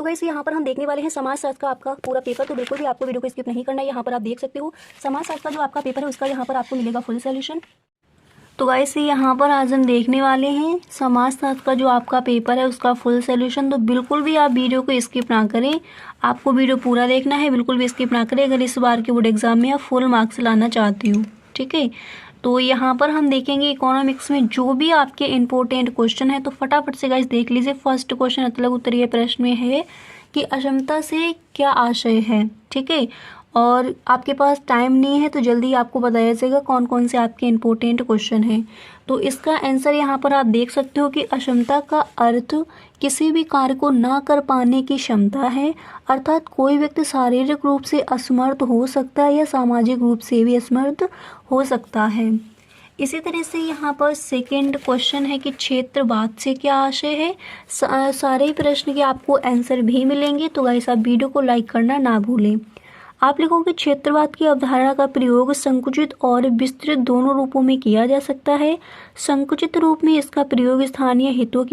तो गाइस यहाँ पर हम देखने वाले हैं समाजशास्त्र का आपका पूरा पेपर। तो बिल्कुल भी आपको वीडियो को स्किप नहीं करना है। यहाँ पर आप देख सकते हो समाजशास्त्र का जो आपका पेपर है उसका यहाँ पर आपको मिलेगा फुल सॉल्यूशन। तो गाइस यहाँ पर आज हम देखने वाले हैं समाजशास्त्र का जो आपका पेपर है उसका फुल सॉल्यूशन। तो बिल्कुल भी आप वीडियो को स्किप ना करें, आपको वीडियो पूरा देखना है, बिल्कुल भी स्किप ना करें अगर इस बार के बोर्ड एग्जाम में आप फुल मार्क्स लाना चाहती हो। ठीक है, तो यहाँ पर हम देखेंगे इकोनॉमिक्स में जो भी आपके इम्पोर्टेंट क्वेश्चन है। तो फटाफट से गाइस देख लीजिए। फर्स्ट क्वेश्चन मतलब उत्तरीय प्रश्न में है कि अक्षमता से क्या आशय है। ठीक है, और आपके पास टाइम नहीं है तो जल्दी आपको बताया जाएगा कौन कौन से आपके इम्पोर्टेंट क्वेश्चन हैं। तो इसका आंसर यहाँ पर आप देख सकते हो कि अक्षमता का अर्थ किसी भी कार्य को ना कर पाने की क्षमता है, अर्थात कोई व्यक्ति शारीरिक रूप से असमर्थ हो सकता है या सामाजिक रूप से भी असमर्थ हो सकता है। इसी तरह से यहाँ पर सेकंड क्वेश्चन है कि क्षेत्रवाद से क्या आशय है। सारे प्रश्न के आपको आंसर भी मिलेंगे। तो गाइस आप वीडियो को लाइक करना ना भूलें। आप लिखोगे क्षेत्रवाद की अवधारणा का प्रयोग संकुचित और विस्तृत दोनों रूपों में किया जा सकता है। संकुचित रूप में इसका प्रयोग स्थानीय हितों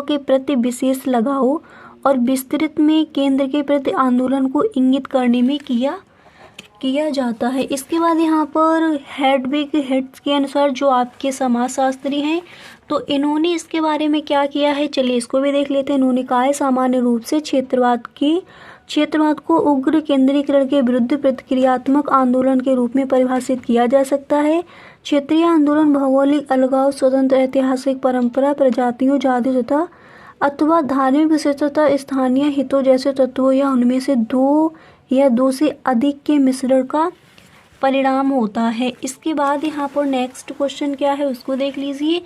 के प्रति विशेष लगाव और विस्तृत में केंद्र के प्रति आंदोलन को इंगित करने में किया जाता है। इसके बाद यहाँ पर हेडविग हेड्स के अनुसार जो आपके समाजशास्त्री हैं तो इन्होंने इसके बारे में क्या किया है, चलिए इसको भी देख लेते हैं। इन्होंने कहा है सामान्य रूप से क्षेत्रवाद को उग्र केंद्रीकरण के विरुद्ध प्रतिक्रियात्मक आंदोलन के रूप में परिभाषित किया जा सकता है। क्षेत्रीय आंदोलन भौगोलिक अलगाव, स्वतंत्र ऐतिहासिक परंपरा, प्रजातियों, जाति तथा अथवा धार्मिक विशेषता, स्थानीय हितों जैसे तत्वों या उनमें से दो या दो से अधिक के मिश्रण का परिणाम होता है। इसके बाद यहाँ पर नेक्स्ट क्वेश्चन क्या है उसको देख लीजिए।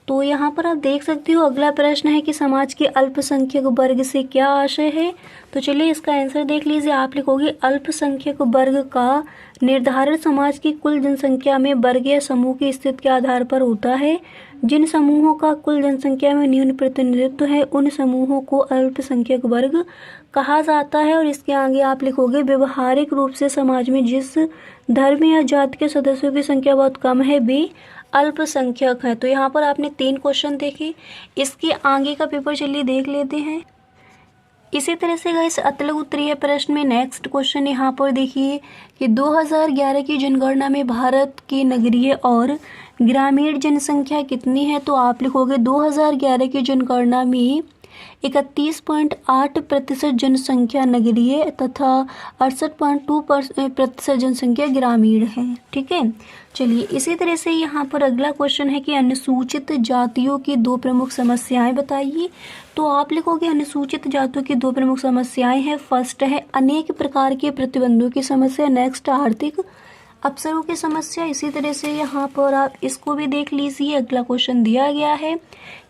तो यहाँ पर आप देख सकते हो अगला प्रश्न है कि समाज के अल्पसंख्यक वर्ग से क्या आशय है। तो चलिए इसका आंसर देख लीजिए। आप लिखोगे अल्पसंख्यक वर्ग का निर्धारण समाज की कुल जनसंख्या में वर्ग या समूह की स्थिति के आधार पर होता है। जिन समूहों का कुल जनसंख्या में न्यून प्रतिनिधित्व है उन समूहों को अल्पसंख्यक वर्ग कहा जाता है। और इसके आगे आप लिखोगे व्यवहारिक रूप से समाज में जिस धर्म या जाति के सदस्यों की संख्या बहुत कम है वे अल्पसंख्यक है। तो यहाँ पर आपने 3 क्वेश्चन देखे। इसके आगे का पेपर चलिए देख लेते हैं। इसी तरह से गाइस अतलग उत्तरीय प्रश्न में नेक्स्ट क्वेश्चन यहाँ पर देखिए कि 2011 की जनगणना में भारत की नगरीय और ग्रामीण जनसंख्या कितनी है। तो आप लिखोगे 2011 की जनगणना में 31.8% जनसंख्या नगरीय तथा 68.2% जनसंख्या ग्रामीण है। ठीक है, चलिए इसी तरह से यहाँ पर अगला क्वेश्चन है कि अनुसूचित जातियों की 2 प्रमुख समस्याएं बताइए। तो आप लिखोगे अनुसूचित जातियों की 2 प्रमुख समस्याएं हैं। फर्स्ट है अनेक प्रकार के प्रतिबंधों की समस्या, नेक्स्ट आर्थिक अवसरों की समस्या। इसी तरह से यहाँ पर आप इसको भी देख लीजिए। अगला क्वेश्चन दिया गया है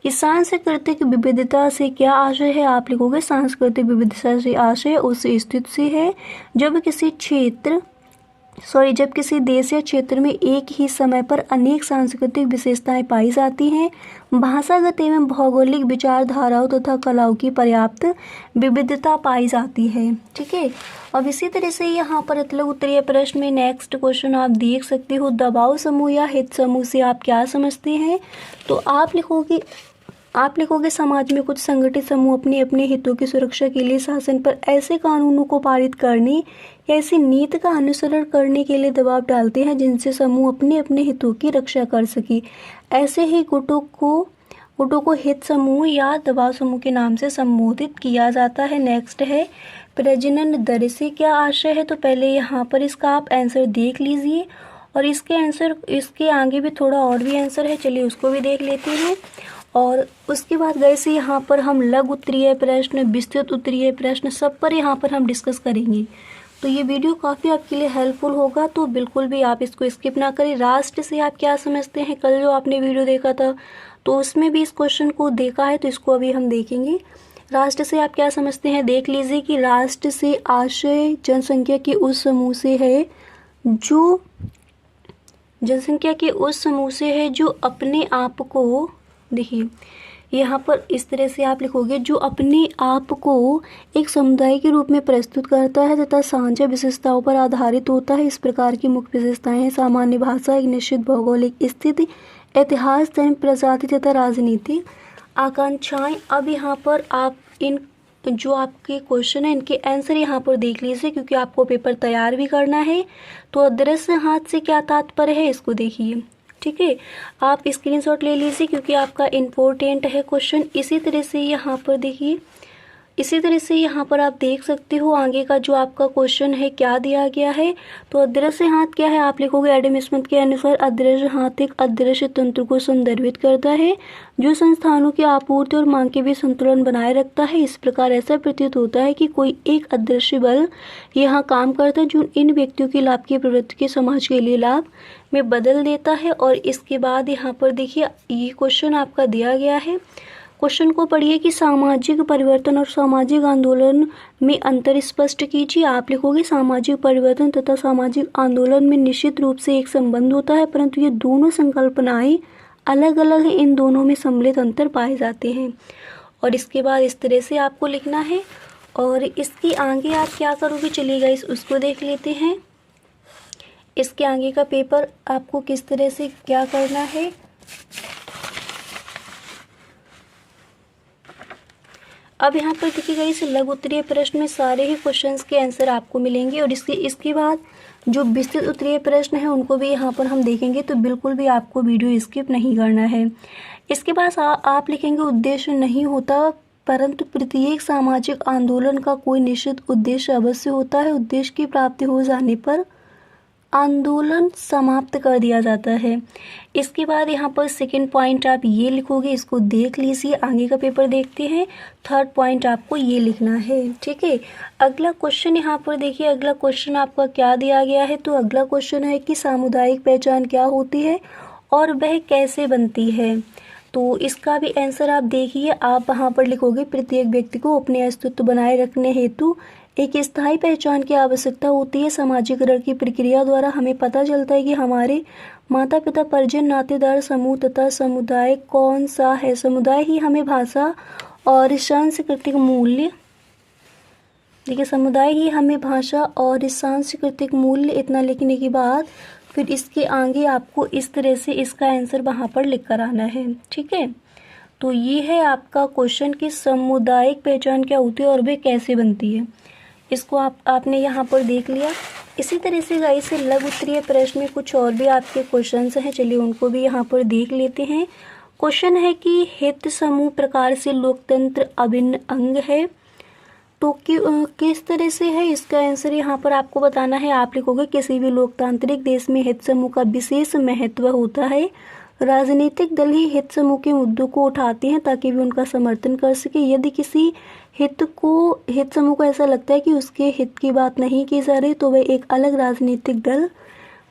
कि सांस्कृतिक विविधता से क्या आशय है। आप लिखोगे सांस्कृतिक विविधता से आशय उस स्थिति से है जब किसी देश या क्षेत्र में एक ही समय पर अनेक सांस्कृतिक विशेषताएं पाई जाती हैं, भाषागत एवं भौगोलिक विचारधाराओं तथा कलाओं की पर्याप्त विविधता पाई जाती है। ठीक है, अब इसी तरह से यहाँ पर अतलग उत्तरीय प्रश्न में नेक्स्ट क्वेश्चन आप देख सकते हो दबाव समूह या हित समूह से आप क्या समझते हैं। तो आप लिखोगे समाज में कुछ संगठित समूह अपने अपने हितों की सुरक्षा के लिए शासन पर ऐसे कानूनों को पारित करने या ऐसी नीति का अनुसरण करने के लिए दबाव डालते हैं जिनसे समूह अपने अपने हितों की रक्षा कर सके। ऐसे ही गुटों को हित समूह या दबाव समूह के नाम से संबोधित किया जाता है। नेक्स्ट है प्रजनन दर से क्या आशय है। तो पहले यहाँ पर इसका आप आंसर देख लीजिए और इसके आगे भी थोड़ा और भी आंसर है, चलिए उसको भी देख लेते हैं। और उसके बाद गए से यहाँ पर हम लघु उत्तरीय प्रश्न, विस्तृत उत्तरीय प्रश्न सब पर यहाँ पर हम डिस्कस करेंगे। तो ये वीडियो काफ़ी आपके लिए हेल्पफुल होगा, तो बिल्कुल भी आप इसको स्किप ना करें। राष्ट्र से आप क्या समझते हैं, कल जो आपने वीडियो देखा था तो उसमें भी इस क्वेश्चन को देखा है, तो इसको अभी हम देखेंगे। राष्ट्र से आप क्या समझते हैं देख लीजिए कि राष्ट्र से आशय जनसंख्या के उस समूह से है जो अपने आप को, देखिए यहाँ पर इस तरह से आप लिखोगे जो अपने आप को एक समुदाय के रूप में प्रस्तुत करता है तथा साझा विशेषताओं पर आधारित होता है। इस प्रकार की मुख्य विशेषताएं हैं सामान्य भाषा, एक निश्चित भौगोलिक स्थिति, इतिहास, धर्म, प्रजाति तथा राजनीतिक आकांक्षाएं। अब यहाँ पर आप इन जो आपके क्वेश्चन है इनके आंसर यहाँ पर देख लीजिए, क्योंकि आपको पेपर तैयार भी करना है। तो अदृश्य हाथ से क्या तात्पर्य है इसको देखिए, ठीक है। आप स्क्रीनशॉट ले लीजिए क्योंकि आपका इम्पोर्टेंट है क्वेश्चन। इसी तरह से यहाँ पर देखिए, इसी तरह से यहाँ पर आप देख सकते हो आगे का जो आपका क्वेश्चन है क्या दिया गया है। तो अदृश्य हाथ क्या है, आप लिखोगे एडम स्मिथ के अनुसार अदृश्य हाथ एक अदृश्य तंत्र को संदर्भित करता है जो संस्थानों की आपूर्ति और मांग के बीच संतुलन बनाए रखता है। इस प्रकार ऐसा प्रतीत होता है कि कोई एक अदृश्य बल यहाँ काम करता है जो इन व्यक्तियों की लाभ की प्रवृत्ति के समाज के लिए लाभ में बदल देता है। और इसके बाद यहाँ पर देखिए ये क्वेश्चन आपका दिया गया है। क्वेश्चन को पढ़िए कि सामाजिक परिवर्तन और सामाजिक आंदोलन में अंतर स्पष्ट कीजिए। आप लिखोगे सामाजिक परिवर्तन तथा सामाजिक आंदोलन में निश्चित रूप से एक संबंध होता है, परंतु ये दोनों संकल्पनाएं अलग अलग हैं। इन दोनों में सम्मिलित अंतर पाए जाते हैं। और इसके बाद इस तरह से आपको लिखना है। और इसके आगे आप क्या करोगे, चलिए गाइस उसको देख लेते हैं। इसके आगे का पेपर आपको किस तरह से क्या करना है। अब यहाँ पर देखिएगा इस लघु उत्तरीय प्रश्न में सारे ही क्वेश्चंस के आंसर आपको मिलेंगे। और इसके बाद जो विस्तृत उत्तरीय प्रश्न है उनको भी यहाँ पर हम देखेंगे, तो बिल्कुल भी आपको वीडियो स्किप नहीं करना है। इसके बाद आप लिखेंगे उद्देश्य नहीं होता, परंतु प्रत्येक सामाजिक आंदोलन का कोई निश्चित उद्देश्य अवश्य होता है। उद्देश्य की प्राप्ति हो जाने पर आंदोलन समाप्त कर दिया जाता है। इसके बाद यहाँ पर सेकंड पॉइंट आप ये लिखोगे, इसको देख लीजिए। आगे का पेपर देखते हैं। थर्ड पॉइंट आपको ये लिखना है, ठीक है। अगला क्वेश्चन यहाँ पर देखिए, अगला क्वेश्चन आपका क्या दिया गया है। तो अगला क्वेश्चन है कि सामुदायिक पहचान क्या होती है और वह कैसे बनती है। तो इसका भी आंसर आप देखिए। आप वहाँ पर लिखोगे प्रत्येक व्यक्ति को अपने अस्तित्व बनाए रखने हेतु एक स्थायी पहचान की आवश्यकता होती है। सामाजिकरण की प्रक्रिया द्वारा हमें पता चलता है कि हमारे माता पिता, परिजन, नातेदार, समूह तथा समुदाय कौन सा है। समुदाय ही हमें भाषा और सांस्कृतिक मूल्य, देखिए समुदाय ही हमें भाषा और सांस्कृतिक मूल्य, इतना लिखने के बाद फिर इसके आगे आपको इस तरह से इसका आंसर वहाँ पर लिख कर आना है, ठीक है। तो ये है आपका क्वेश्चन कि सामुदायिक पहचान क्या होती है और वे कैसे बनती है। इसको आपने यहाँ पर देख लिया। इसी तरह से गाइस लघु उत्तरीय प्रश्न में कुछ और भी आपके क्वेश्चंस हैं, चलिए उनको भी यहाँ पर देख लेते हैं। क्वेश्चन है कि हित समूह प्रकार से लोकतंत्र अभिन्न अंग है, तो किस तरह से है, इसका आंसर यहाँ पर आपको बताना है। आप लिखोगे किसी भी लोकतांत्रिक देश में हित समूह का विशेष महत्व होता है। राजनीतिक दल ही हित समूह के मुद्दों को उठाते हैं ताकि वे उनका समर्थन कर सके। यदि किसी हित समूह को ऐसा लगता है कि उसके हित की बात नहीं की जा रही तो वह एक अलग राजनीतिक दल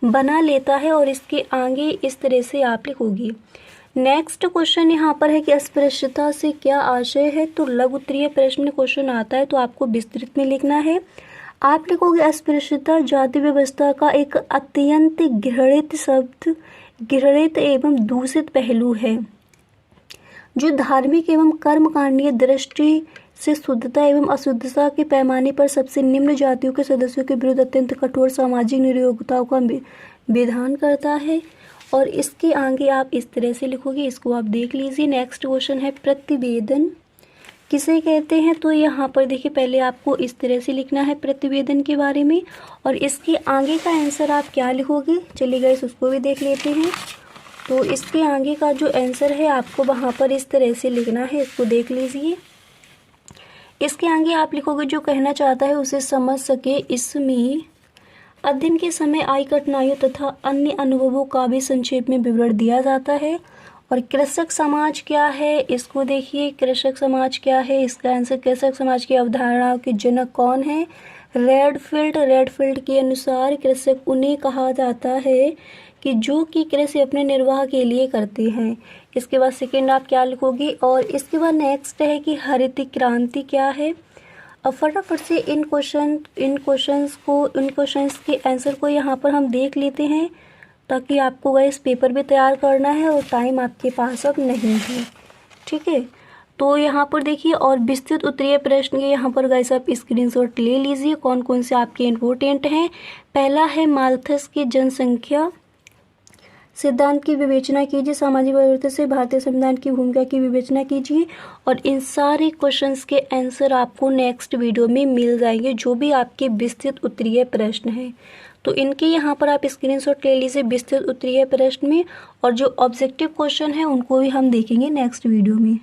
बना लेता है। और इसके आगे इस तरह से आप लिखोगी। नेक्स्ट क्वेश्चन यहाँ पर है कि अस्पृश्यता से क्या आशय है। तो लघु उत्तरीय प्रश्न में क्वेश्चन आता है तो आपको विस्तृत में लिखना है। आप लिखोगे अस्पृश्यता जाति व्यवस्था का एक अत्यंत घृणित एवं दूषित पहलू है जो धार्मिक एवं कर्मकांडीय दृष्टि से शुद्धता एवं अशुद्धता के पैमाने पर सबसे निम्न जातियों के सदस्यों के विरुद्ध अत्यंत कठोर सामाजिक नियोक्ताओं का विधान करता है। और इसके आगे आप इस तरह से लिखोगे, इसको आप देख लीजिए। नेक्स्ट क्वेश्चन है प्रतिवेदन किसे कहते हैं। तो यहाँ पर देखिए पहले आपको इस तरह से लिखना है प्रतिवेदन के बारे में, और इसके आगे का आंसर आप क्या लिखोगे, चलिए गाइस उसको भी देख लेते हैं। तो इसके आगे का जो आंसर है आपको वहाँ पर इस तरह से लिखना है, इसको देख लीजिए। इसके आगे आप लिखोगे जो कहना चाहता है उसे समझ सके। इसमें अध्ययन के समय आई कठिनाइयों तथा अन्य अनुभवों का भी संक्षेप में विवरण दिया जाता है। और कृषक समाज क्या है, इसको देखिए। कृषक समाज क्या है, इसका आंसर कृषक समाज की अवधारणाओं के जनक कौन है, रेडफील्ड के अनुसार कृषक उन्हें कहा जाता है कि जो कि कृषि अपने निर्वाह के लिए करते हैं। इसके बाद सेकेंड आप क्या लिखोगे। और इसके बाद नेक्स्ट है कि हरित क्रांति क्या है। अब फटाफट से इन क्वेश्चंस के आंसर को यहाँ पर हम देख लेते हैं ताकि आपको गाइस पेपर भी तैयार करना है और टाइम आपके पास अब नहीं है, ठीक है। तो यहाँ पर देखिए और विस्तृत उत्तरीय प्रश्न के यहाँ पर गाइस आप स्क्रीनशॉट ले लीजिए कौन कौन से आपके इम्पोर्टेंट हैं। पहला है माल्थस की जनसंख्या सिद्धांत की विवेचना कीजिए, सामाजिक परिवर्तन से भारतीय संविधान की भूमिका की विवेचना कीजिए। और इन सारे क्वेश्चंस के आंसर आपको नेक्स्ट वीडियो में मिल जाएंगे, जो भी आपके विस्तृत उत्तरीय प्रश्न हैं। तो इनके यहाँ पर आप स्क्रीनशॉट ले लीजिए विस्तृत उत्तरीय प्रश्न में, और जो ऑब्जेक्टिव क्वेश्चन है उनको भी हम देखेंगे नेक्स्ट वीडियो में।